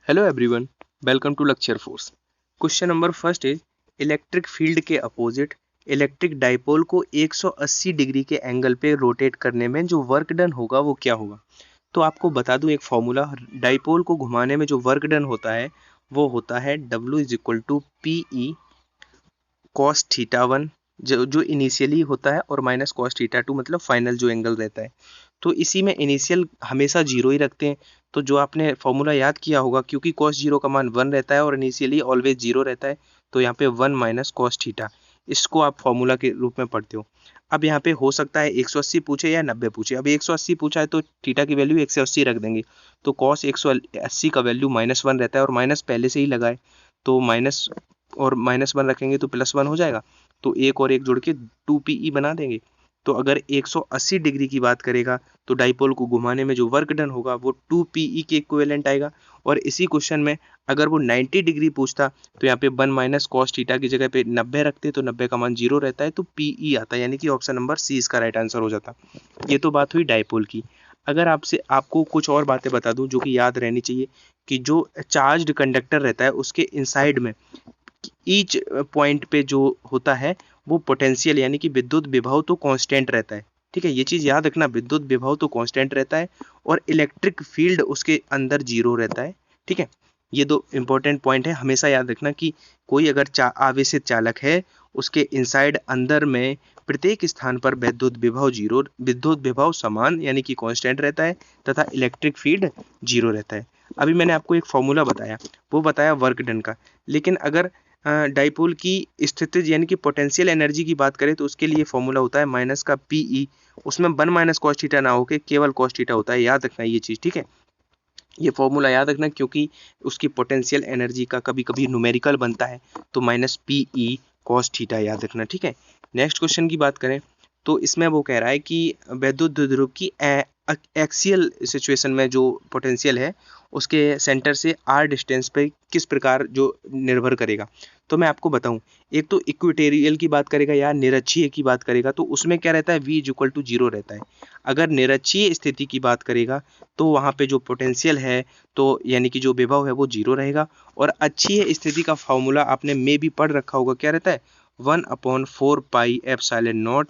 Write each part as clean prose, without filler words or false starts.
Hello everyone, welcome to lecture 4. Question number first is electric field के opposite electric dipole को 180 degree के angle पे rotate करने में जो वर्क डन होगा वो क्या होगा। तो आपको बता दूं एक फॉर्मूला, डाइपोल को घुमाने में जो वर्क डन होता है वो होता है W is equal to P E cos theta one, जो इनिशियली होता है, और माइनस कॉस थीटा टू मतलब फाइनल जो एंगल रहता है। तो इसी में इनिशियल हमेशा जीरो ही रखते हैं। तो जो आपने फॉर्मूला याद किया होगा, क्योंकि कॉस जीरो का मान 1 रहता है और इनिशियली ऑलवेज जीरो रहता है, तो यहाँ पे 1 माइनस कॉस थीटा, इसको आप फॉर्मूला के रूप में पढ़ते हो। अब यहाँ पे हो सकता है 180 पूछे या 90 पूछे। अब 180 पूछा है तो थीटा की वैल्यू 180 रख देंगे, तो कॉस 180 का वैल्यू -1 रहता है और माइनस पहले से ही लगाए, तो माइनस और -1 रखेंगे तो +1 हो जाएगा, तो एक और एक जोड़ के 2PE बना देंगे। तो अगर 180 डिग्री की बात करेगा तो डाइपोल को घुमाने में जो वर्क डन होगा वो 2PE के इक्विवेलेंट आएगा। और इसी क्वेश्चन में अगर वो 90 डिग्री पूछता तो यहाँ पे 1 माइनस कॉस थीटा की जगह पे 90 रखते, तो 90 का मान 0 रहता है, तो PE आता है, यानी कि ऑप्शन नंबर सी इसका राइट आंसर हो जाता। ये तो बात हुई डाइपोल की। अगर आपको कुछ और बातें बता दूं जो कि याद रहनी चाहिए, कि जो चार्ज्ड कंडक्टर रहता है उसके इनसाइड में ईच पॉइंट पे जो होता है वो पोटेंशियल यानी कि विद्युत विभव तो कांस्टेंट रहता है। ठीक है, ये चीज याद रखना, विद्युत विभव तो कांस्टेंट रहता है और इलेक्ट्रिक फील्ड उसके अंदर जीरो रहता है। ठीक है, ये दो इंपॉर्टेंट पॉइंट है, हमेशा याद रखना कि कोई अगर आवेशित चालक है उसके इनसाइड अंदर में प्रत्येक स्थान पर विद्युत विभव जीरो, विद्युत विभव समान यानी कि कांस्टेंट रहता है, तथा इलेक्ट्रिक फील्ड जीरो रहता है। अभी मैंने आपको एक फॉर्मूला बताया, वो बताया वर्क डन का, लेकिन अगर डाइपोल की स्थिति यानी कि पोटेंशियल एनर्जी की बात करें तो उसके लिए फॉर्मूला होता है माइनस का पीई, उसमें 1 माइनस कॉस थीटा ना होके केवल कॉस थीटा होता है, याद रखना ये चीज। ठीक है, ये फॉर्मूला याद रखना, क्योंकि उसकी पोटेंशियल एनर्जी का कभी कभी न्यूमेरिकल बनता है, तो -PE कॉस थीटा याद रखना। ठीक है, नेक्स्ट क्वेश्चन की बात करें तो इसमें वो कह रहा है कि वैद्युत द्विध्रुव की एक्सियल सिचुएशन में जो पोटेंशियल है उसके सेंटर से r डिस्टेंस पे किस प्रकार जो निर्भर करेगा। तो मैं आपको बताऊं, एक तो इक्वेटोरियल की बात करेगा या निरक्षीय की बात करेगा, तो उसमें क्या रहता है, v इज इक्वल टू 0 रहता है। अगर निरक्षीय स्थिति की बात करेगा तो वहाँ पे जो पोटेंशियल है तो यानी कि जो विभव है वो 0 रहेगा। और अक्षीय स्थिति का फॉर्मूला आपने में भी पढ़ रखा होगा, क्या रहता है, 1/4 पाई एप्सिलॉन नॉट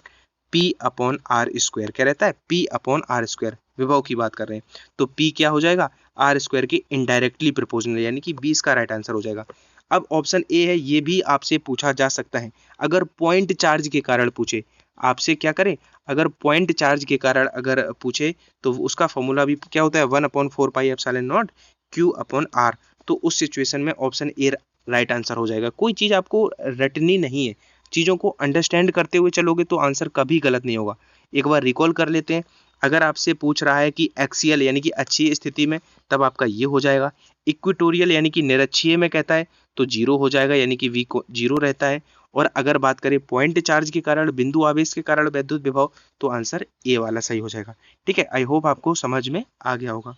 P/r²। क्या रहता है, P/r²। विभव की बात कर रहे हैं तो P क्या हो जाएगा, r² के इनडायरेक्टली प्रोपोर्शनल, यानी कि 20 का राइट आंसर हो जाएगा। अब ऑप्शन ए है, ये भी आपसे पूछा जा सकता है, अगर पॉइंट चार्ज के कारण पूछे आपसे, क्या करें, अगर पॉइंट चार्ज के कारण अगर पूछे तो उसका फॉर्मूला भी क्या होता है, 1/4 पाई एप्सिलॉन नॉट Q/r। तो उस सिचुएशन में ऑप्शन ए राइट आंसर हो जाएगा। कोई चीज आपको रटनी नहीं है, चीजों को अंडरस्टैंड करते हुए चलोगे तो आंसर कभी गलत नहीं होगा। एक बार रिकॉल कर लेते हैं, अगर आपसे पूछ रहा है कि एक्सियल यानी कि अच्छी स्थिति में, तब आपका ये हो जाएगा। इक्वेटोरियल यानी कि निरक्षीय में कहता है तो 0 हो जाएगा, यानी कि v को 0 रहता है। और अगर बात करें पॉइंट चार्ज के कारण, बिंदु आवेश के कारण विद्युत विभव, तो आंसर ए वाला सही हो जाएगा। ठीक है, आई होप आपको समझ में आ गया होगा।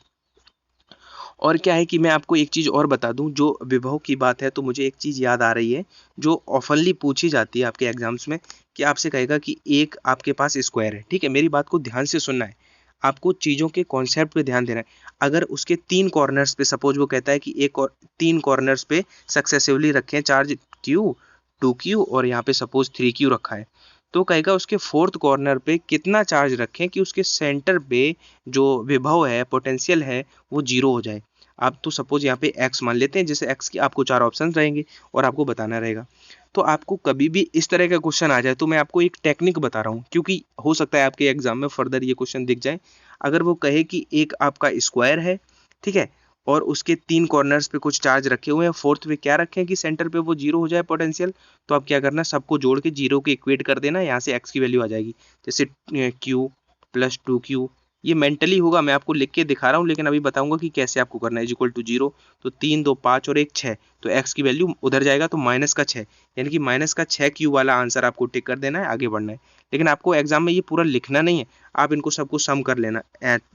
और क्या है कि मैं आपको एक चीज और बता दूं, जो विभव की बात है तो मुझे एक चीज याद आ रही है जो ऑफनली पूछी जाती है आपके एग्जाम्स में, कि आपसे कहेगा कि एक आपके पास स्क्वायर है। ठीक है, मेरी बात को ध्यान से सुनना है, आपको चीजों के कॉन्सेप्ट पे ध्यान देना है। अगर उसके 3 कॉर्नर्स पे, सपोज वो कहता है कि 3 कॉर्नर्स पे सक्सेसिवली रखें चार्ज Q, 2Q और यहाँ पे सपोज 3Q रखा है, तो कहेगा उसके 4th कॉर्नर पे कितना चार्ज रखें कि उसके सेंटर पे जो विभव है, पोटेंशियल है, वो 0 हो जाए। आप तो सपोज यहाँ पे x मान लेते हैं, जैसे x की आपको 4 ऑप्शन रहेंगे और आपको बताना रहेगा। तो आपको कभी भी इस तरह का क्वेश्चन आ जाए तो मैं आपको एक टेक्निक बता रहा हूँ, क्योंकि हो सकता है आपके एग्जाम में फर्दर ये क्वेश्चन दिख जाए। अगर वो कहे कि एक आपका स्क्वायर है, ठीक है, और उसके 3 कॉर्नर्स पे कुछ चार्ज रखे हुए हैं, 4th पे क्या रखें कि सेंटर पे वो 0 हो जाए पोटेंशियल, तो आप क्या करना, सबको जोड़ के 0 के इक्वेट कर देना, यहाँ से x की वैल्यू आ जाएगी, जैसे Q + 2Q। ये मेंटली होगा, मैं आपको लिख के दिखा रहा हूँ, लेकिन अभी बताऊंगा कि कैसे आपको करना है। इज इक्वल टू 0, तो 3 2 5 और 1 6, तो x की वैल्यू उधर जाएगा तो -6, यानी कि -6Q वाला आंसर आपको टिक कर देना है, आगे बढ़ना है। लेकिन आपको एग्जाम में ये पूरा लिखना नहीं है, आप इनको सबको सम कर लेना,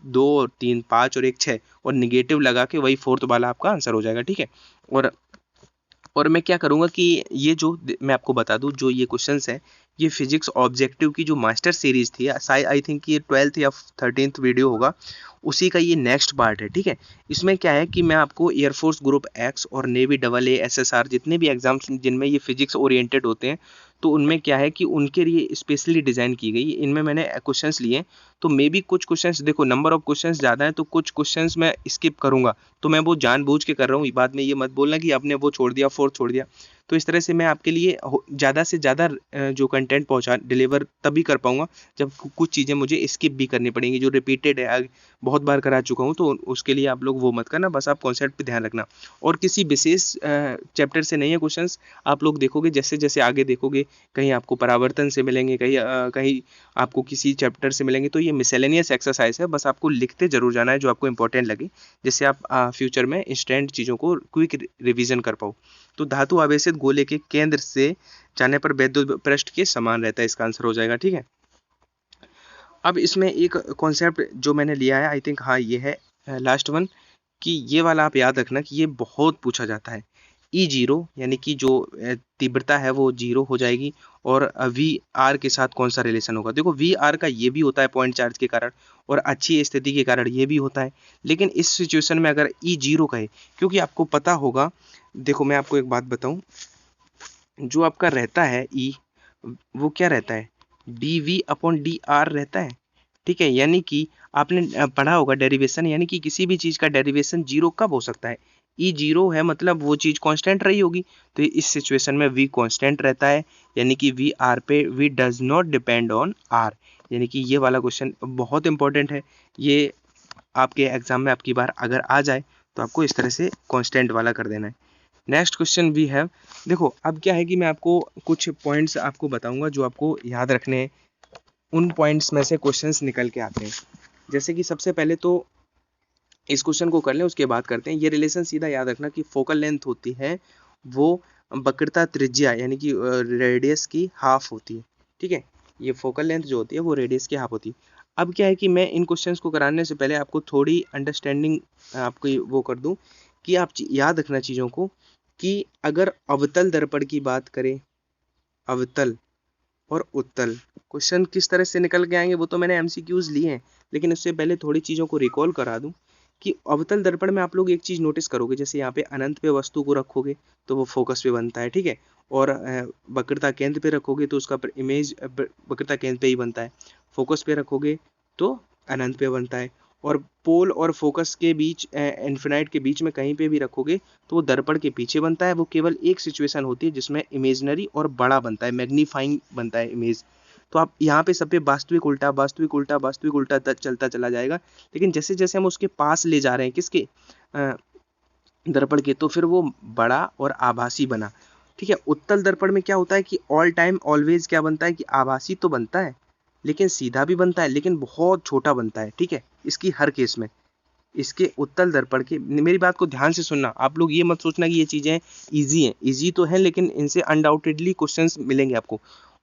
2 और 3 5 और 1 6, और निगेटिव लगा के वही 4th वाला आपका आंसर हो जाएगा। ठीक है, और और मैं क्या करूँगा कि ये जो मैं आपको बता दूँ, जो ये क्वेश्चंस हैं, ये फिजिक्स ऑब्जेक्टिव की जो मास्टर सीरीज़ थी, आई थिंक ये 12th या 13th वीडियो होगा, उसी का ये नेक्स्ट पार्ट है, ठीक है। इसमें क्या है कि मैं आपको एयरफोर्स ग्रुप एक्स और नेवी AA SSR जितने भी एग्जाम्स जिनमें ये फिजिक्स ओरिएंटेड होते हैं, तो उनमें क्या है कि उनके लिए स्पेशली डिज़ाइन की गई। इनमें मैंने क्वेश्चंस लिए, तो मे बी कुछ क्वेश्चंस, देखो नंबर ऑफ क्वेश्चंस ज़्यादा है तो कुछ क्वेश्चंस मैं स्किप करूँगा, तो मैं वो जानबूझ के कर रहा हूँ। बाद में ये मत बोलना कि आपने वो छोड़ दिया, फोर्थ छोड़ दिया। तो इस तरह से मैं आपके लिए ज़्यादा से ज़्यादा जो कंटेंट पहुँचा डिलीवर तभी कर पाऊँगा जब कुछ चीज़ें मुझे स्किप भी करनी पड़ेंगी, जो रिपीटेड है, बहुत बार करा चुका हूँ, तो उसके लिए आप लोग वो मत करना, बस आप कॉन्सेप्ट पे ध्यान रखना। और किसी विशेष चैप्टर से नहीं है क्वेश्चंस, आप लोग देखोगे जैसे जैसे आगे देखोगे, कहीं आपको परावर्तन से मिलेंगे, कहीं आपको किसी चैप्टर से मिलेंगे, तो ये मिसेलेनियस एक्सरसाइज है, बस आपको लिखते जरूर जाना है जो आपको इंपॉर्टेंट लगे, जिससे आप फ्यूचर में इंस्टेंट चीज़ों को क्विक रिवीजन कर पाओ। तो धातु आवेशित गोले के केंद्र से जाने पर विद्युत पृष्ठ के समान रहता है, इसका आंसर हो जाएगा, ठीक है। अब इसमें एक कॉन्सेप्ट जो मैंने लिया है, आई थिंक हाँ ये है लास्ट वन, कि ये वाला आप याद रखना कि ये बहुत पूछा जाता है। E0 यानी कि जो तीव्रता है वो 0 हो जाएगी, और VR के साथ कौन सा रिलेशन होगा। देखो VR का ये भी होता है पॉइंट चार्ज के कारण, और अच्छी स्थिति के कारण ये भी होता है, लेकिन इस सिचुएशन में अगर E0 कहे, क्योंकि आपको पता होगा, देखो मैं आपको एक बात बताऊं, जो आपका रहता है E, वो क्या रहता है, dV/dr रहता है, ठीक है। यानी कि आपने पढ़ा होगा डेरिवेशन, यानी कि किसी भी चीज़ का डेरिवेशन 0 कब हो सकता है, E0 है, मतलब वो चीज़ कांस्टेंट रही होगी। तो इस सिचुएशन में V कांस्टेंट रहता है, यानी कि VR पे V does not depend on R, यानी कि ये वाला क्वेश्चन बहुत इंपॉर्टेंट है। ये आपके एग्जाम में आपकी बार अगर आ जाए तो आपको इस तरह से कांस्टेंट वाला कर देना है। नेक्स्ट क्वेश्चन वी हैव, देखो अब क्या है कि मैं आपको कुछ पॉइंट्स आपको बताऊंगा जो आपको याद रखने हैं, उन पॉइंट्स में से क्वेश्चंस निकल के आते हैं। जैसे कि सबसे पहले तो इस क्वेश्चन को कर लें, उसके बाद करते हैं। ये रिलेशन सीधा याद रखना कि फोकल लेंथ होती है वो वक्रता त्रिज्या यानी कि रेडियस की हाफ होती है, ठीक है। ये फोकल लेंथ जो होती है वो रेडियस की हाफ होती है। अब क्या है कि मैं इन क्वेश्चंस को कराने से पहले आपको थोड़ी अंडरस्टैंडिंग आपको वो कर दूं कि आप याद रखना चीज़ों को, कि अगर अवतल दर्पण की बात करें, अवतल और उत्तल, क्वेश्चन किस तरह से निकल के आएंगे वो तो मैंने MCQs लिए हैं, लेकिन उससे पहले थोड़ी चीज़ों को रिकॉल करा दूं कि अवतल दर्पण में आप लोग एक चीज़ नोटिस करोगे, जैसे यहाँ पे अनंत पे वस्तु को रखोगे तो वो फोकस पे बनता है, ठीक है। और वक्रता केंद्र पे रखोगे तो उसका इमेज वक्रता केंद्र पे ही बनता है, फोकस पे रखोगे तो अनंत पे बनता है, और पोल और फोकस के बीच इन्फिनाइट के बीच में कहीं पे भी रखोगे तो वो दर्पण के पीछे बनता है। वो केवल एक सिचुएशन होती है जिसमें इमेजनरी और बड़ा बनता है, मैग्नीफाइंग बनता है इमेज। तो आप यहाँ पे सब पे वास्तविक उल्टा वास्तविक उल्टा वास्तविक उल्टा चलता चला जाएगा, लेकिन जैसे जैसे हम उसके पास ले जा रहे हैं किसके दर्पण के, तो फिर वो बड़ा और आभासी बना, ठीक है। उत्तल दर्पण में क्या होता है कि ऑल टाइम ऑलवेज क्या बनता है कि आभासी तो बनता है, लेकिन सीधा भी बनता है, लेकिन बहुत छोटा बनता है, ठीक है। इसकी हर केस में इसके उत्तल दर्पण के, मेरी बात को ध्यान से सुनना, आप लोग ये मत सोचना कि ये चीज़ें इजी हैं, इजी तो है लेकिन इनसे अनडाउटेडली क्वेश्चंस मिलेंगे आपको।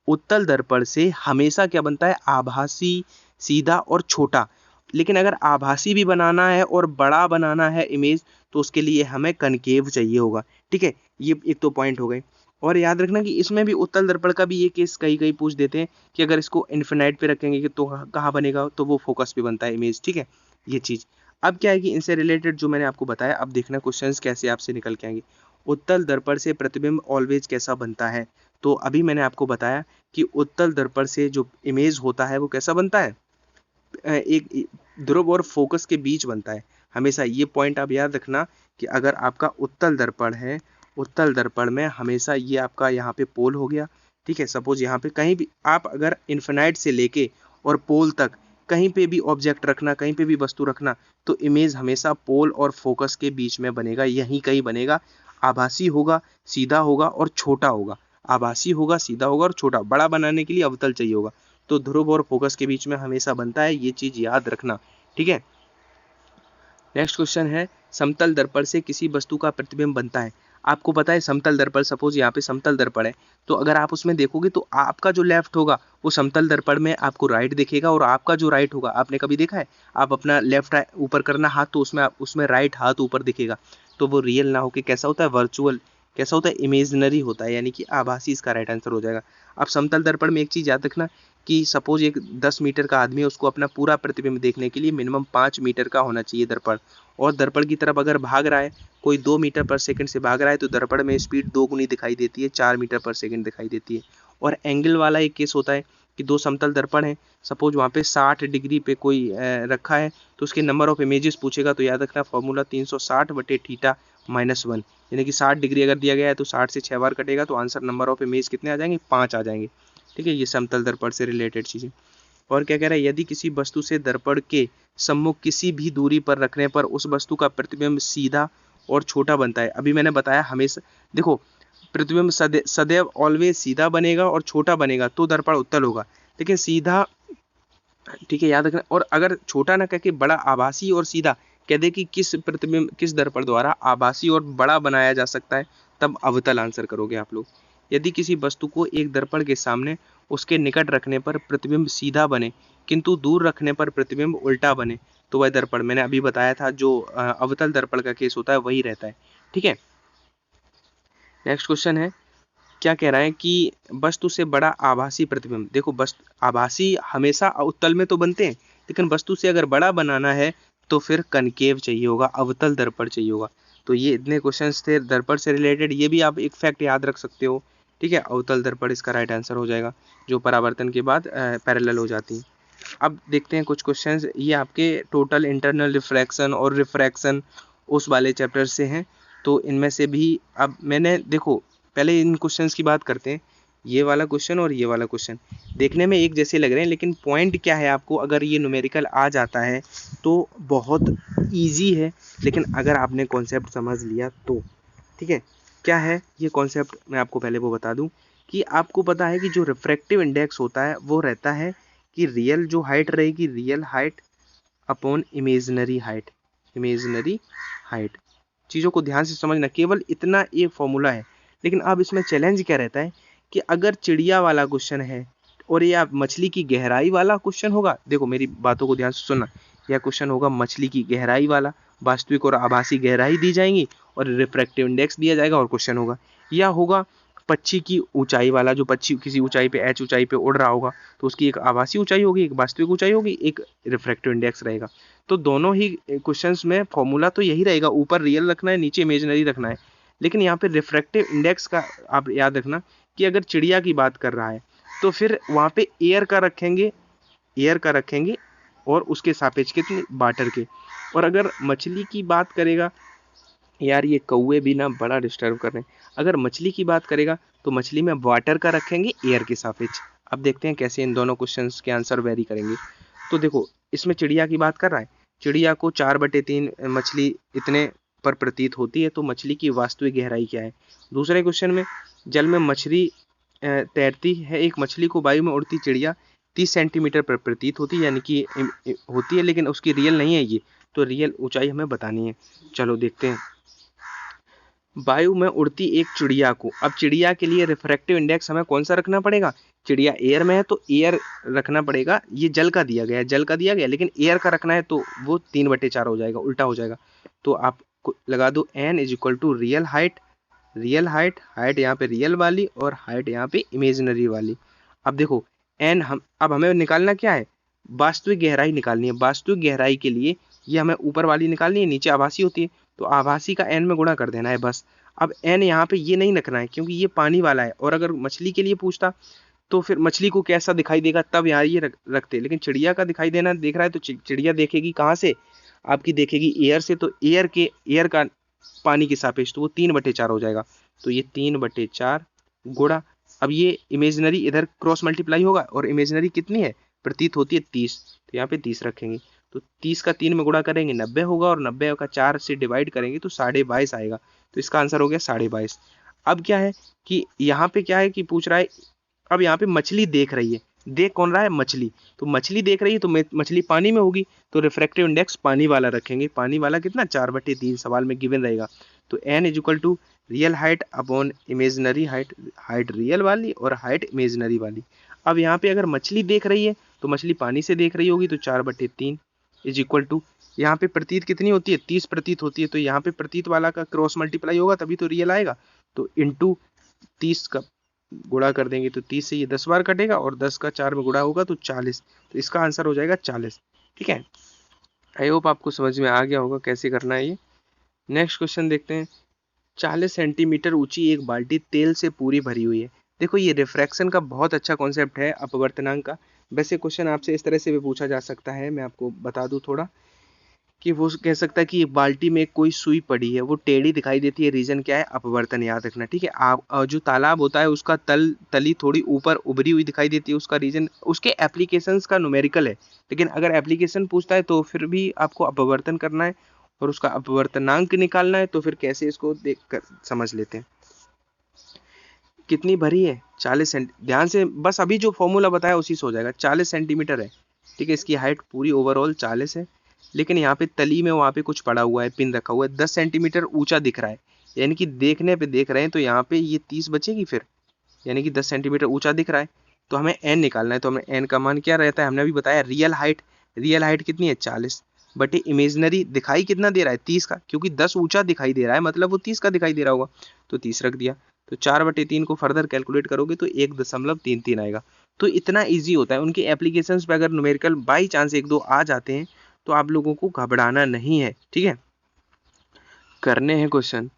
उत्तल दर्पण से हमेशा क्या बनता है, आभासी, सीधा और छोटा। लेकिन अगर आभासी भी बनाना है और बड़ा बनाना है इमेज, तो उसके लिए हमें कनकेव चाहिए होगा, ठीक है। ये एक तो पॉइंट हो गए। और याद रखना कि इसमें भी उत्तल दर्पण का भी ये केस कई कई पूछ देते हैं कि अगर इसको इन्फिनाइट पे रखेंगे कि तो कहाँ बनेगा, तो वो फोकस पे बनता है इमेज, ठीक है। ये चीज़ अब क्या है कि इनसे रिलेटेड जो मैंने आपको बताया, अब देखना क्वेश्चंस कैसे आपसे निकल के आएंगे। उत्तल दर्पण से प्रतिबिंब ऑलवेज कैसा बनता है, तो अभी मैंने आपको बताया कि उत्तल दर्पण से जो इमेज होता है वो कैसा बनता है, एक ध्रुव और फोकस के बीच बनता है हमेशा। ये पॉइंट आप याद रखना कि अगर आपका उत्तल दर्पण है, उत्तल दर्पण में हमेशा ये आपका यहाँ पे पोल हो गया, ठीक है। सपोज यहाँ पे कहीं भी आप अगर इन्फिनाइट से लेके और पोल तक कहीं पे भी ऑब्जेक्ट रखना, कहीं पे भी वस्तु रखना, तो इमेज हमेशा पोल और फोकस के बीच में बनेगा, यहीं कहीं बनेगा। आभासी होगा, सीधा होगा और छोटा होगा, आभासी होगा, सीधा होगा और छोटा। बड़ा बनाने के लिए अवतल चाहिए होगा, तो ध्रुव और फोकस के बीच में हमेशा बनता है, ये चीज याद रखना, ठीक है। नेक्स्ट क्वेश्चन है, समतल दर्पण से किसी वस्तु का प्रतिबिंब बनता है। आपको पता है समतल दर्पण, सपोज यहाँ पे समतल दर्पण है, तो अगर आप उसमें देखोगे तो आपका जो लेफ्ट होगा वो समतल दर्पण में आपको राइट दिखेगा, और आपका जो राइट होगा, आपने कभी देखा है आप अपना लेफ्ट ऊपर करना हाथ, तो उसमें राइट हाथ ऊपर दिखेगा, तो वो रियल ना होके कैसा होता है, वर्चुअल, कैसा होता है, इमेजिनरी होता है, यानी कि आभासी इसका राइट आंसर हो जाएगा। अब समतल दर्पण में एक चीज याद रखना कि सपोज एक 10 मीटर का आदमी है, उसको अपना पूरा प्रतिबिंब देखने के लिए मिनिमम 5 मीटर का होना चाहिए दर्पण, और दर्पण की तरफ अगर भाग रहा है, कोई 2 मीटर पर सेकंड से भाग रहा है, तो दर्पण में स्पीड 2 गुनी दिखाई देती है, 4 मीटर पर सेकंड दिखाई देती है। और एंगल वाला एक केस होता है कि दो समतल दर्पण है, सपोज वहाँ पे 60 डिग्री पे कोई रखा है, तो उसके नंबर ऑफ इमेजेस पूछेगा, तो याद रखना फॉर्मूला 360/θ-1, यानी कि 60 डिग्री अगर दिया गया है तो 60 से 6 बार कटेगा, तो आंसर नंबर ऑफ इमेज कितने आ जाएंगे, 5 आ जाएंगे। ठीक है, ये समतल दर्पण से रिलेटेड चीजें। और क्या कह रहा है, यदि किसी वस्तु से दर्पण के सम्मुख किसी भी दूरी पर रखने पर उस वस्तु का प्रतिबिंब सीधा और छोटा बनता है। अभी मैंने बताया हमेशा देखो, प्रतिबिंब सदैव ऑलवेज सीधा बनेगा और छोटा बनेगा तो दर्पण उत्तल होगा, लेकिन सीधा, ठीक है याद रखना। और अगर छोटा ना कह के बड़ा, आभासी और सीधा कह दे कि किस प्रतिबिंब किस दर्पण द्वारा आभासी और बड़ा बनाया जा सकता है, तब अवतल आंसर करोगे आप लोग। यदि किसी वस्तु को एक दर्पण के सामने उसके निकट रखने पर प्रतिबिंब सीधा बने किंतु दूर रखने पर प्रतिबिंब उल्टा बने, तो वह दर्पण, मैंने अभी बताया था जो अवतल दर्पण का केस होता है वही रहता है। ठीक है, नेक्स्ट क्वेश्चन है, क्या कह रहा है कि वस्तु से बड़ा आभासी प्रतिबिंब। देखो वस्तु आभासी हमेशा उत्तल में तो बनते हैं, लेकिन वस्तु से अगर बड़ा बनाना है तो फिर कनकेव चाहिए होगा, अवतल दर्पण चाहिए होगा। तो ये इतने क्वेश्चंस थे दर्पण से रिलेटेड, ये भी आप एक फैक्ट याद रख सकते हो। ठीक है, अवतल दर्पण इसका राइट आंसर हो जाएगा, जो परावर्तन के बाद पैरेलल हो जाती है। अब देखते हैं कुछ क्वेश्चंस, ये आपके टोटल इंटरनल रिफ्रैक्शन और रिफ्रैक्शन उस वाले चैप्टर से हैं, तो इनमें से भी अब मैंने देखो, पहले इन क्वेश्चंस की बात करते हैं। ये वाला क्वेश्चन और ये वाला क्वेश्चन देखने में एक जैसे लग रहे हैं, लेकिन पॉइंट क्या है, आपको अगर ये न्यूमेरिकल आ जाता है तो बहुत इजी है, लेकिन अगर आपने कॉन्सेप्ट समझ लिया तो। ठीक है, क्या है ये कॉन्सेप्ट, मैं आपको पहले वो बता दूं कि आपको पता है कि जो रिफ्रैक्टिव इंडेक्स होता है वो रहता है कि रियल जो हाइट रहेगी, real height upon imaginary height, imaginary height. चीज़ों को ध्यान से समझना, केवल इतना एक फॉर्मूला है। लेकिन अब इसमें चैलेंज क्या रहता है कि अगर चिड़िया वाला क्वेश्चन है और ये आप मछली की गहराई वाला क्वेश्चन होगा, देखो मेरी बातों को ध्यान से सुनना, यह क्वेश्चन होगा मछली की गहराई वाला, वास्तविक और आभासी गहराई दी जाएंगी और रिफ्रैक्टिव इंडेक्स दिया जाएगा और क्वेश्चन होगा, या होगा पक्षी की ऊंचाई वाला, जो पक्षी किसी ऊंचाई पे एच ऊंचाई पे उड़ रहा होगा, तो उसकी एक आभासी ऊंचाई होगी, एक वास्तविक ऊंचाई होगी, एक रिफ्रैक्टिव इंडेक्स रहेगा। तो दोनों ही क्वेश्चंस में फॉर्मूला तो यही रहेगा, ऊपर रियल रखना है, नीचे इमेजिनरी रखना है। लेकिन यहाँ पे रिफ्रैक्टिव इंडेक्स का आप याद रखना कि अगर चिड़िया की बात कर रहा है तो फिर वहाँ पे एयर का रखेंगे और उसके सापेक्ष कितने, वाटर के। और अगर मछली की बात करेगा, यार ये कौवे भी ना बड़ा डिस्टर्ब कर रहे हैं, अगर मछली की बात करेगा तो मछली में वाटर का रखेंगे एयर के सापेक्ष। अब देखते हैं कैसे इन दोनों क्वेश्चंस के आंसर वेरी करेंगे। तो देखो इसमें चिड़िया की बात कर रहा है, चिड़िया को 4/3 मछली इतने पर प्रतीत होती है, तो मछली की वास्तविक गहराई क्या है। दूसरे क्वेश्चन में जल में मछली तैरती है, एक मछली को वायु में उड़ती चिड़िया 30 सेंटीमीटर पर प्रतीत होती है, यानी कि होती है, लेकिन उसकी रियल नहीं है ये, तो रियल ऊंचाई हमें बतानी है। चलो देखते हैं, वायु में उड़ती एक चिड़िया को, अब चिड़िया के लिए रिफ्रैक्टिव इंडेक्स हमें कौन सा रखना पड़ेगा, चिड़िया एयर में है तो एयर रखना पड़ेगा, ये जल का दिया गया है, जल का दिया गया, लेकिन एयर का रखना है तो वो 3/4 हो जाएगा, उल्टा हो जाएगा। तो आप लगा दो n is equal to real height, height यहाँ पे रियल वाली और हाइट यहाँ पे इमेजिनरी वाली। अब देखो n अब हमें निकालना क्या है, वास्तविक गहराई निकालनी है। वास्तविक गहराई के लिए ये हमें ऊपर वाली निकालनी है, नीचे आभासी होती है, तो आभासी का n में गुणा कर देना है बस। अब n यहाँ पे ये नहीं रखना है क्योंकि ये पानी वाला है, और अगर मछली के लिए पूछता तो फिर मछली को कैसा दिखाई देगा, तब यहाँ ये रखते, लेकिन चिड़िया का दिखाई देना देख रहा है तो चिड़िया देखेगी कहाँ से, आपकी देखेगी एयर से, तो एयर का पानी के सापेक्ष, तो वो 3/4 हो जाएगा, तो ये 3/4 गुणा, अब ये इमेजिनरी इधर क्रॉस मल्टीप्लाई होगा, और इमेजिनरी कितनी है, प्रतीत होती है 30, तो यहाँ पे 30 रखेंगे, तो 30 का 3 में गुणा करेंगे 90 होगा, और 90 का 4 से डिवाइड करेंगे तो 22.5 आएगा, तो इसका आंसर हो गया 22.5। अब क्या है कि यहाँ पे क्या है कि पूछ रहा है, अब यहाँ पे मछली देख रही है, देख कौन रहा है, मछली, तो मछली देख रही है तो मछली पानी में होगी, तो रिफ्रैक्टिव इंडेक्स पानी वाला रखेंगे, पानी वाला कितना 4/3 सवाल में गिवन रहेगा, तो n is equal to real height upon imaginary height, height real वाली और हाइट इमेजिनरी वाली। अब यहाँ पे अगर मछली देख रही है तो मछली पानी से देख रही होगी, तो 4/3 इज इक्वल टू, यहाँ पे प्रतीत कितनी होती है, 30 प्रतीत होती है, तो यहाँ पे प्रतीत वाला का क्रॉस मल्टीप्लाई होगा तभी तो रियल आएगा, तो इंटू 30 का गुणा कर देंगे तो 30 से ये 10 बार कटेगा और 10 का 4 में गुणा होगा तो 40, तो इसका आंसर हो जाएगा 40। ठीक है, आई होप आपको समझ में आ गया होगा कैसे करना है ये। नेक्स्ट क्वेश्चन देखते हैं। 40 सेंटीमीटर ऊंची एक बाल्टी तेल से पूरी भरी हुई है। देखो ये रिफ्रैक्शन का बहुत अच्छा कॉन्सेप्ट है अपवर्तनांक का। वैसे क्वेश्चन आपसे इस तरह से भी पूछा जा सकता है, मैं आपको बता दूं थोड़ा, कि वो कह सकता है कि एक बाल्टी में कोई सुई पड़ी है, वो टेढ़ी दिखाई देती है, रीजन क्या है? अपवर्तन, याद रखना। ठीक है, जो तालाब होता है उसका तली थोड़ी ऊपर उभरी हुई दिखाई देती है, उसका रीजन उसके एप्लीकेशंस का न्यूमेरिकल है। लेकिन अगर एप्लीकेशन पूछता है तो फिर भी आपको अपवर्तन करना है और उसका अपवर्तनांक निकालना है, तो फिर कैसे इसको देख कर समझ लेते हैं। कितनी भरी है? 40 सेंटी, ध्यान से बस अभी जो फॉर्मूला बताया उसी से हो जाएगा। 40 सेंटीमीटर है, ठीक है, इसकी हाइट पूरी ओवरऑल 40 है, लेकिन यहाँ पे तली में वहाँ पे कुछ पड़ा हुआ है, पिन रखा हुआ है, 10 सेंटीमीटर ऊंचा दिख रहा है, यानी कि देखने पे देख रहे हैं तो यहाँ पे ये 30 बचेगी फिर, यानी कि 10 सेंटीमीटर ऊंचा दिख रहा है। तो हमें एन निकालना है, तो हमें एन का मान क्या रहता है? हमने अभी बताया रियल हाइट कितनी है? 40 बटे इमेजनरी दिखाई कितना दे रहा है? 30 का, क्योंकि 10 ऊंचा दिखाई दे रहा है मतलब वो 30 का दिखाई दे रहा होगा, तो 30 रख दिया। तो 4/3 को फर्दर कैलकुलेट करोगे तो 1.33 आएगा। तो इतना ईजी होता है। उनके एप्लीकेशंस पे अगर न्यूमेरिकल बाई चांस 1-2 आ जाते हैं तो आप लोगों को घबराना नहीं है। ठीक है, करने हैं क्वेश्चन,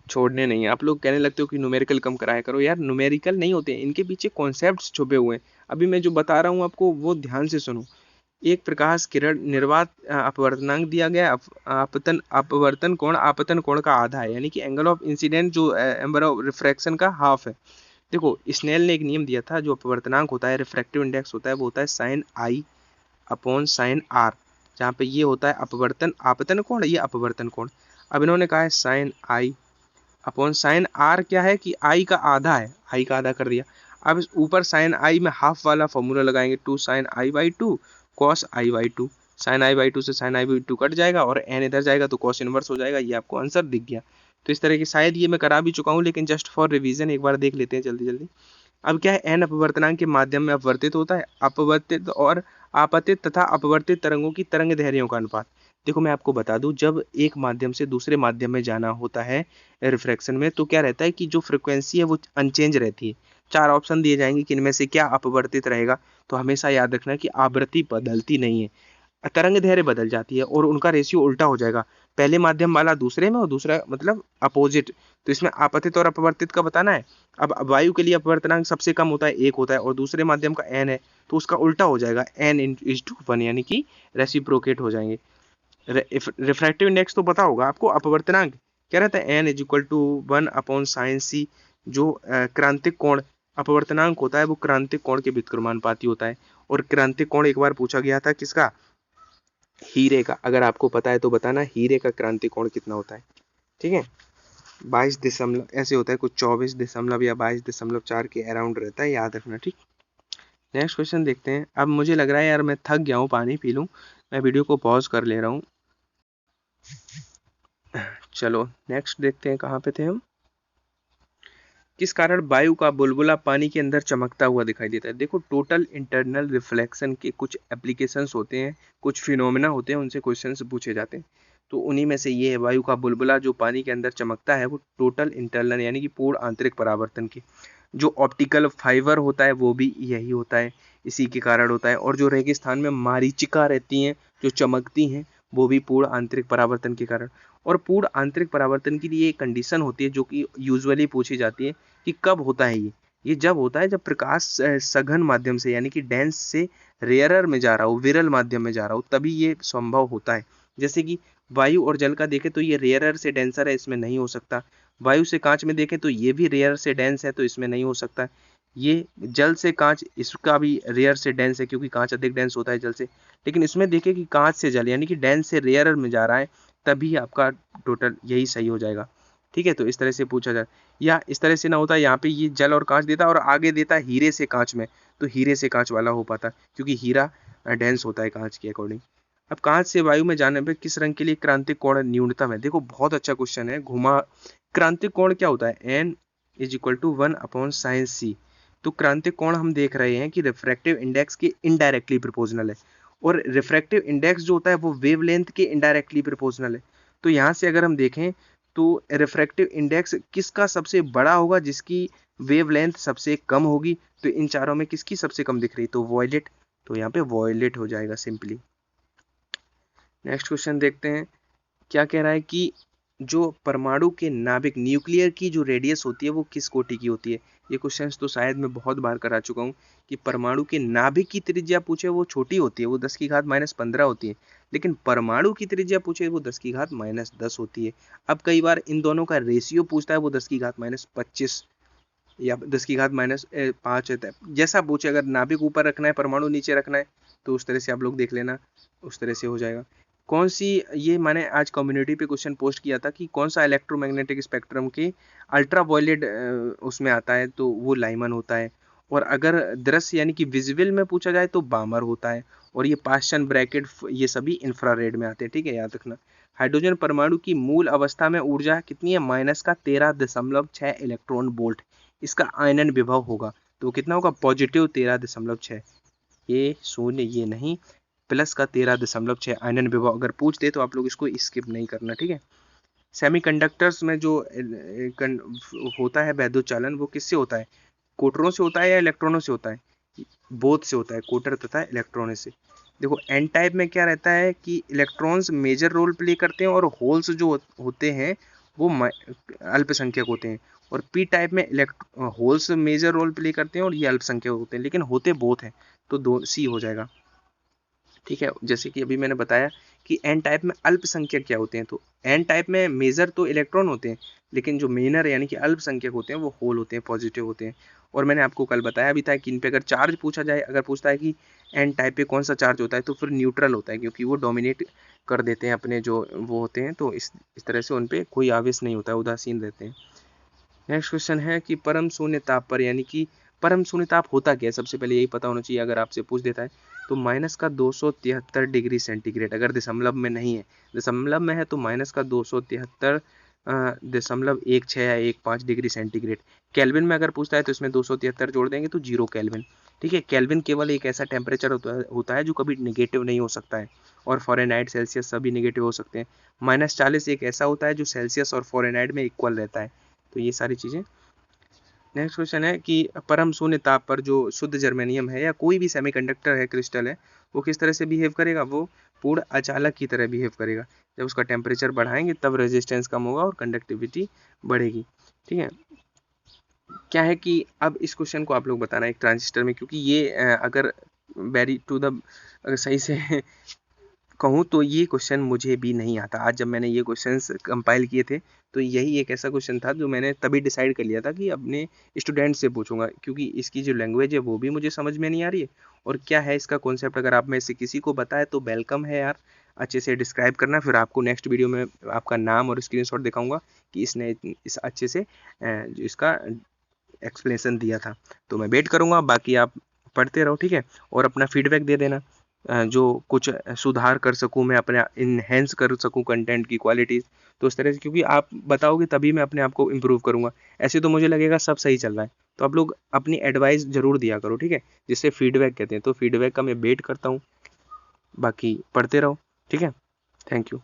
छोड़ने नहीं है। आप लोग कहने लगते हो कि न्यूमेरिकल कम कराया करो, यार न्यूमेरिकल नहीं होते, इनके पीछे कॉन्सेप्ट्स छुपे हुए हैं। अभी मैं जो बता रहा हूँ आपको वो ध्यान से सुनो। एक प्रकाश किरण निर्वात अपवर्तनांक दिया गया, अपवर्तन कोण आपतन कोण का आधा है, यानी कि एंगल ऑफ इंसिडेंट जो एंगल ऑफ रिफ्रैक्शन का हाफ है। देखो स्नेल ने एक नियम दिया था, जो अपवर्तनांक होता है, रिफ्रैक्टिव इंडेक्स होता है, वो होता है sine I upon sine R, जहाँ पे ये होता है अपवर्तन आपतन कोण, ये अपवर्तन कोण। अब इन्होंने कहा है sine I upon sine R, क्या है कि आई का आधा है, आई का आधा कर दिया। अब इस ऊपर साइन आई में हाफ वाला फॉर्मूला लगाएंगे, 2 sine I by 2 cos I by 2, sine I by 2 से साइन आई बाई 2 कट जाएगा और एन इधर जाएगा तो कॉस इनवर्स हो जाएगा। ये आपको आंसर दिख गया। तो इस तरह की, शायद ये मैं करा भी चुका हूँ, लेकिन जस्ट फॉर रिवीजन एक बार देख लेते हैं जल्दी जल्दी। अब क्या है, एन अपवर्तनांक के माध्यम में अपवर्तित होता है, अपवर्तित और आपतित तथा अपवर्तित तरंगों की तरंग दैर्ध्यों का अनुपात। देखो मैं आपको बता दूं, जब एक माध्यम से दूसरे माध्यम में जाना होता है रिफ्रैक्शन में, तो क्या रहता है कि जो फ्रिक्वेंसी है वो अनचेंज रहती है। 4 ऑप्शन दिए जाएंगे कि इनमें से क्या अपवर्तित रहेगा, तो हमेशा याद रखना कि आवृत्ति बदलती नहीं है, तरंग दैर्ध्य बदल जाती है और उनका रेशियो उल्टा हो जाएगा, पहले माध्यम वाला दूसरे में और दूसरा मतलब अपोजिट। तो इसमें आपतित और अपवर्तित का बताना है। अब वायु के लिए अपवर्तनांक सबसे कम होता है, 1 होता है, और दूसरे माध्यम का n है, तो उसका उल्टा हो जाएगा, n/1, यानी कि रेसिप्रोकेट हो जाएंगे। रिफ्रैक्टिव इंडेक्स तो पता होगा आपको, अपवर्तनांक क्या रहता है? n=1 अपॉन साइन सी, जो क्रांतिक कोण अपवर्तनांक होता है वो क्रांतिक कोण के व्युत्क्रमानुपाती होता है। और क्रांतिक कोण एक बार पूछा गया था किसका? हीरे का। अगर आपको पता है तो बताना, हीरे का क्रांतिक कोण कितना होता है। ठीक है, 22 दशमलव ऐसे होता है, कुछ 24 दशमलव या 22.4 के अराउंड रहता है, याद रखना। ठीक, नेक्स्ट क्वेश्चन देखते हैं। अब मुझे लग रहा है यार मैं थक गया हूँ, पानी पी लूँ, मैं वीडियो को पॉज कर ले रहा हूँ। चलो नेक्स्ट देखते हैं, कहाँ पे थे हम। किस कारण वायु का बुलबुला पानी के अंदर चमकता हुआ दिखाई देता है? देखो टोटल इंटरनल रिफ्लेक्शन के कुछ एप्लीकेशंस होते हैं, कुछ फिनोमेना होते हैं, उनसे क्वेश्चंस पूछे जाते हैं। तो उन्हीं में से ये है, वायु का बुलबुला जो पानी के अंदर चमकता है वो टोटल इंटरनल यानी कि पूर्ण आंतरिक परावर्तन के, जो ऑप्टिकल फाइबर होता है वो भी यही होता है, इसी के कारण होता है। और जो रेगिस्तान में मारीचिका रहती हैं जो चमकती हैं, वो भी पूर्ण आंतरिक परावर्तन के कारण। और पूर्ण आंतरिक परावर्तन के लिए एक कंडीशन होती है जो कि यूजुअली पूछी जाती है कि कब होता है ये जब होता है जब प्रकाश सघन माध्यम से यानी कि डेंस से रेयरर में जा रहा हो, विरल माध्यम में जा रहा हो, तभी ये संभव होता है। जैसे कि वायु और जल का देखें तो ये रेयरर से डेंसर है, इसमें नहीं हो सकता। वायु से कांच में देखें तो ये भी रेयर से डेंस है, तो इसमें नहीं हो सकता। ये जल से कांच, इसका भी रेयर से डेंस है क्योंकि कांच अधिक डेंस होता है जल से। लेकिन इसमें देखें कि कांच से जल यानी कि डेंस से रेयरर में जा रहा है, तभी आपका टोटल यही सही हो जाएगा। ठीक है, तो इस तरह से पूछा जाए, या इस तरह से ना होता, यहाँ पे ये जल और कांच देता और आगे देता हीरे से कांच में, तो हीरे से कांच वाला हो पाता क्योंकि हीरा डेंस होता है कांच के अकॉर्डिंग। अब कांच से वायु में जाने पर किस रंग के लिए क्रांतिक कोण न्यूनतम है? देखो बहुत अच्छा क्वेश्चन है, घुमा। क्रांतिक कोण क्या होता है? n=1 अपॉन साइन सी। तो क्रांतिक कोण हम देख रहे हैं कि रिफ्रैक्टिव इंडेक्स के इनडायरेक्टली प्रोपोर्शनल है, और रिफ्रैक्टिव इंडेक्स जो होता है वो वेवलेंथ के इनडायरेक्टली प्रोपोर्शनल है। तो यहाँ से अगर हम देखें तो रिफ्रैक्टिव इंडेक्स किसका सबसे बड़ा होगा, जिसकी वेवलेंथ सबसे कम होगी। तो इन चारों में किसकी सबसे कम दिख रही, तो वॉयलेट, तो यहाँ पे वॉयलेट हो जाएगा सिंपली। नेक्स्ट क्वेश्चन देखते हैं, क्या कह रहा है कि जो परमाणु के नाभिक न्यूक्लियर की जो रेडियस होती है वो किस कोटि की होती है। ये क्वेश्चन तो शायद मैं बहुत बार करा चुका हूँ कि परमाणु के नाभिक की त्रिज्या पूछे वो छोटी होती है, वो 10⁻⁻15 होती है, लेकिन परमाणु की त्रिज्या पूछे वो 10⁻−10 होती है। अब कई बार इन दोनों का रेशियो पूछता है, वो 10⁻−25 या 10⁻−5 है, जैसा पूछे। अगर नाभिक ऊपर रखना है परमाणु नीचे रखना है तो उस तरह से आप लोग देख लेना, उस तरह से हो जाएगा। कौन सी, ये मैंने आज कम्युनिटी पे क्वेश्चन पोस्ट किया था कि कौन सा इलेक्ट्रोमैग्नेटिक स्पेक्ट्रम के अल्ट्रा वायलेट उसमें आता है, तो वो लाइमन होता है। और अगर दृश्य यानी कि विजिबल में पूछा जाए तो बामर होता है। और ये पास्चन ब्रैकेट ये सभी इंफ्रारेड में आते हैं, ठीक है, याद रखना। हाइड्रोजन परमाणु की मूल अवस्था में ऊर्जा कितनी है, -13.6 इलेक्ट्रॉन वोल्ट इसका आयनन विभव होगा। तो कितना होगा, +13.6, ये शून्य ये नहीं, प्लस का 13.6 आयनन विभव। अगर पूछ दे तो आप लोग इसको स्किप नहीं करना, ठीक है। सेमीकंडक्टर्स में जो होता है वैद्युत चालन, वो किससे होता है, कोटरों से होता है या इलेक्ट्रॉनों से होता है, बोथ से होता है, कोटर तथा इलेक्ट्रॉन से। देखो एन टाइप में क्या रहता है कि इलेक्ट्रॉन्स मेजर रोल प्ले करते हैं और होल्स जो होते हैं वो अल्पसंख्यक होते हैं। और पी टाइप में होल्स मेजर रोल प्ले करते हैं और ये अल्पसंख्यक होते हैं, लेकिन होते बोथ हैं, तो दो सी हो जाएगा, ठीक है। जैसे कि अभी मैंने बताया कि एन टाइप में अल्पसंख्यक क्या होते हैं, तो एन टाइप में मेजर तो इलेक्ट्रॉन होते हैं, लेकिन जो मेनर यानी कि अल्पसंख्यक होते हैं वो होल होते हैं, पॉजिटिव होते हैं। और मैंने आपको कल बताया भी था कि इन पे अगर चार्ज पूछा जाए, अगर पूछता है कि एन टाइप पे कौन सा चार्ज होता है, तो फिर न्यूट्रल होता है, क्योंकि वो डोमिनेट कर देते हैं अपने जो वो होते हैं, तो इस तरह से उन पे कोई आवेश नहीं होता है, उदासीन रहते हैं। नेक्स्ट क्वेश्चन है कि परम शून्य ताप पर, यानी कि परम शून्य ताप होता क्या है, सबसे पहले यही पता होना चाहिए। अगर आपसे पूछ देता है तो -273 डिग्री सेंटीग्रेड, अगर दशमलव में नहीं है, दशमलव में है तो -273.16 या 15 डिग्री सेंटीग्रेड। केल्विन में अगर पूछता है तो इसमें 273 जोड़ देंगे तो 0 केल्विन, ठीक है। केल्विन केवल एक ऐसा टेम्परेचर होता है जो कभी निगेटिव नहीं हो सकता है, और फ़ारेनहाइट सेल्सियस सभी निगेटिव हो सकते हैं। -40 एक ऐसा होता है जो सेल्सियस और फ़ारेनहाइट में इक्वल रहता है। तो ये सारी चीज़ें। नेक्स्ट क्वेश्चन है कि परम शून्य ताप पर जो शुद्ध जर्मेनियम है या कोई भी सेमीकंडक्टर है, क्रिस्टल है, वो किस तरह से बिहेव करेगा, वो पूर्ण अचालक की तरह बिहेव करेगा। जब उसका टेम्परेचर बढ़ाएंगे तब रेजिस्टेंस कम होगा और कंडक्टिविटी बढ़ेगी, ठीक है। क्या है कि अब इस क्वेश्चन को आप लोग बताना एक ट्रांजिस्टर में, क्योंकि ये अगर वेरी टू द अगर सही से कहूँ तो ये क्वेश्चन मुझे भी नहीं आता। आज जब मैंने ये क्वेश्चंस कंपाइल किए थे तो यही एक ऐसा क्वेश्चन था जो मैंने तभी डिसाइड कर लिया था कि अपने स्टूडेंट से पूछूंगा, क्योंकि इसकी जो लैंग्वेज है वो भी मुझे समझ में नहीं आ रही है, और क्या है इसका कॉन्सेप्ट अगर आप में से किसी को बताए तो वेलकम है यार, अच्छे से डिस्क्राइब करना। फिर आपको नेक्स्ट वीडियो में आपका नाम और स्क्रीनशॉट दिखाऊंगा कि इसने इस अच्छे से जो इसका एक्सप्लेनेशन दिया था। तो मैं वेट करूंगा, बाकी आप पढ़ते रहो, ठीक है, और अपना फीडबैक दे देना, जो कुछ सुधार कर सकूं मैं, अपने इन्हेंस कर सकूं कंटेंट की क्वालिटीज़, तो उस तरह से, क्योंकि आप बताओगे तभी मैं अपने आप को इम्प्रूव करूंगा। ऐसे तो मुझे लगेगा सब सही चल रहा है, तो आप लोग अपनी एडवाइस ज़रूर दिया करो, ठीक है, जिससे फीडबैक कहते हैं। तो फीडबैक का मैं वेट करता हूँ, बाकी पढ़ते रहो, ठीक है। Thank you.